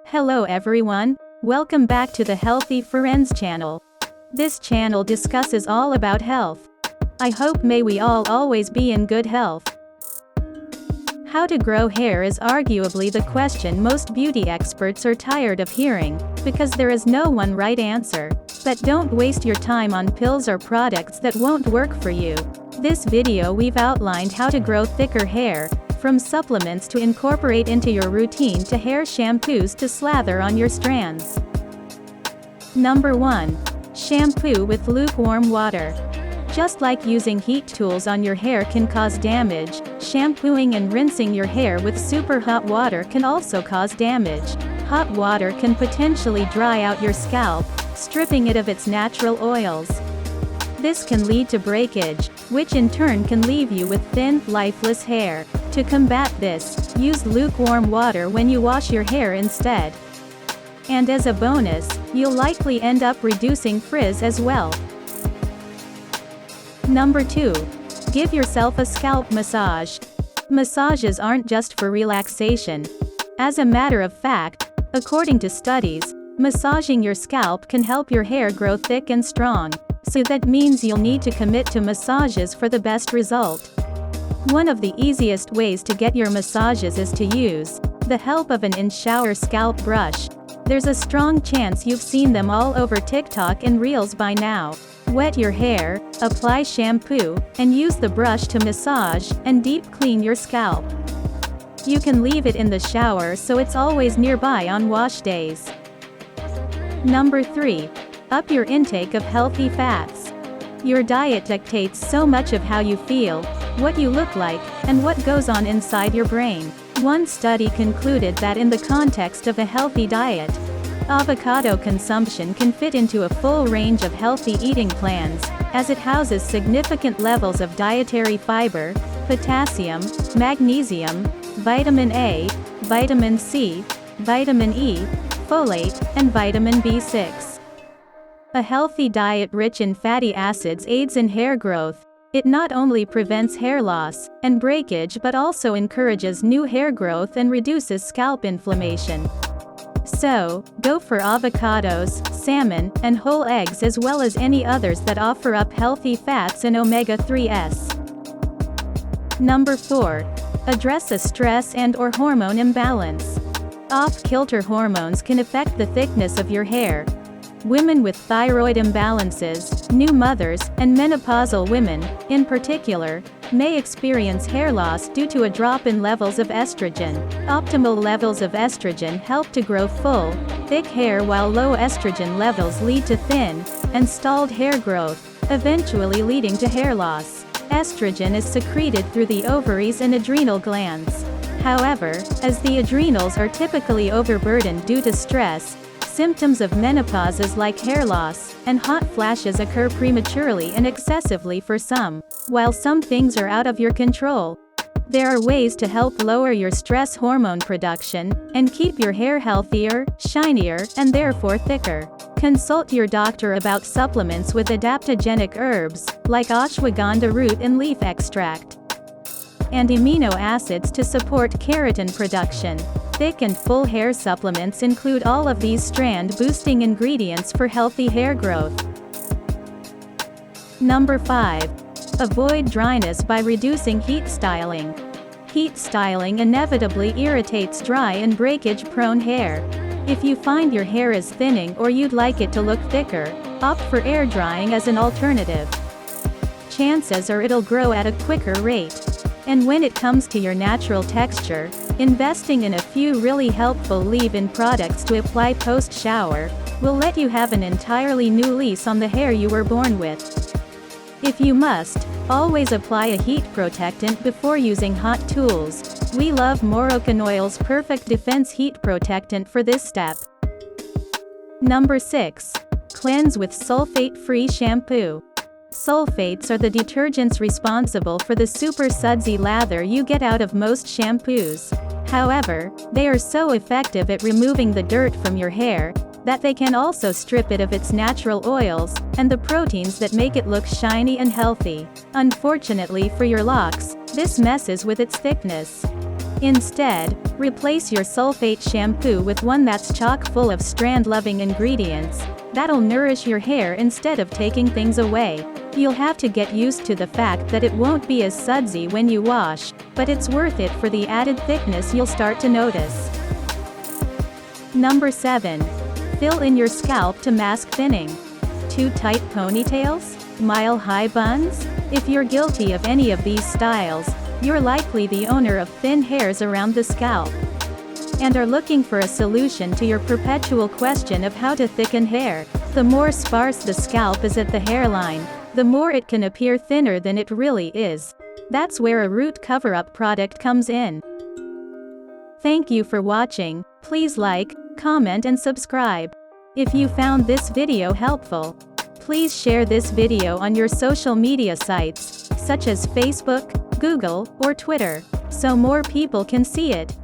Hello everyone, welcome back to the Healthy Friends channel. This channel discusses all about health. I hope may we all always be in good health. How to grow hair is arguably the question most beauty experts are tired of hearing, because there is no one right answer. But don't waste your time on pills or products that won't work for you. This video we've outlined how to grow thicker hair, from supplements to incorporate into your routine to hair shampoos to slather on your strands. Number 1. Shampoo with lukewarm water. Just like using heat tools on your hair can cause damage, shampooing and rinsing your hair with super hot water can also cause damage. Hot water can potentially dry out your scalp, stripping it of its natural oils. This can lead to breakage, which in turn can leave you with thin, lifeless hair. To combat this, use lukewarm water when you wash your hair instead. And as a bonus, you'll likely end up reducing frizz as well. Number 2. Give yourself a scalp massage. Massages aren't just for relaxation. As a matter of fact, according to studies, massaging your scalp can help your hair grow thick and strong, so that means you'll need to commit to massages for the best result. One of the easiest ways to get your massages is to use the help of an in-shower scalp brush. There's a strong chance you've seen them all over TikTok and Reels by now. Wet your hair, apply shampoo, and use the brush to massage and deep clean your scalp. You can leave it in the shower so it's always nearby on wash days. Number 3. Up your intake of healthy fats. Your diet dictates so much of how you feel, what you look like, and what goes on inside your brain. One study concluded that in the context of a healthy diet, avocado consumption can fit into a full range of healthy eating plans, as it houses significant levels of dietary fiber, potassium, magnesium, vitamin A, vitamin C, vitamin E, folate, and vitamin B6. A healthy diet rich in fatty acids aids in hair growth. It not only prevents hair loss and breakage but also encourages new hair growth and reduces scalp inflammation. So, go for avocados, salmon, and whole eggs as well as any others that offer up healthy fats and omega-3s. Number 4. Address a stress and/or hormone imbalance. Off-kilter hormones can affect the thickness of your hair. Women with thyroid imbalances, new mothers, and menopausal women, in particular, may experience hair loss due to a drop in levels of estrogen. Optimal levels of estrogen help to grow full, thick hair while low estrogen levels lead to thin and stalled hair growth, eventually leading to hair loss. Estrogen is secreted through the ovaries and adrenal glands. However, as the adrenals are typically overburdened due to stress, symptoms of menopause like hair loss and hot flashes occur prematurely and excessively for some. While some things are out of your control, there are ways to help lower your stress hormone production and keep your hair healthier, shinier, and therefore thicker. Consult your doctor about supplements with adaptogenic herbs, like ashwagandha root and leaf extract, and amino acids to support keratin production. Thick and full hair supplements include all of these strand-boosting ingredients for healthy hair growth. Number 5. Avoid dryness by reducing heat styling. Heat styling inevitably irritates dry and breakage-prone hair. If you find your hair is thinning or you'd like it to look thicker, opt for air drying as an alternative. Chances are it'll grow at a quicker rate. And when it comes to your natural texture, investing in a few really helpful leave-in products to apply post-shower will let you have an entirely new lease on the hair you were born with. If you must, always apply a heat protectant before using hot tools. We love Moroccan Oil's Perfect Defense Heat Protectant for this step. Number 6. Cleanse with sulfate free shampoo. Sulfates are the detergents responsible for the super-sudsy lather you get out of most shampoos. However, they are so effective at removing the dirt from your hair that they can also strip it of its natural oils and the proteins that make it look shiny and healthy. Unfortunately for your locks, this messes with its thickness. Instead, replace your sulfate shampoo with one that's chock full of strand-loving ingredients that'll nourish your hair instead of taking things away. You'll have to get used to the fact that it won't be as sudsy when you wash, but it's worth it for the added thickness you'll start to notice. Number 7. Fill in your scalp to mask thinning. Too tight ponytails? Mile-high buns? If you're guilty of any of these styles, you're likely the owner of thin hairs around the scalp, and are looking for a solution to your perpetual question of how to thicken hair. The more sparse the scalp is at the hairline, the more it can appear thinner than it really is. That's where a root cover-up product comes in. Thank you for watching. Please like, comment and subscribe. If you found this video helpful, please share this video on your social media sites, such as Facebook, Google, or Twitter, so more people can see it.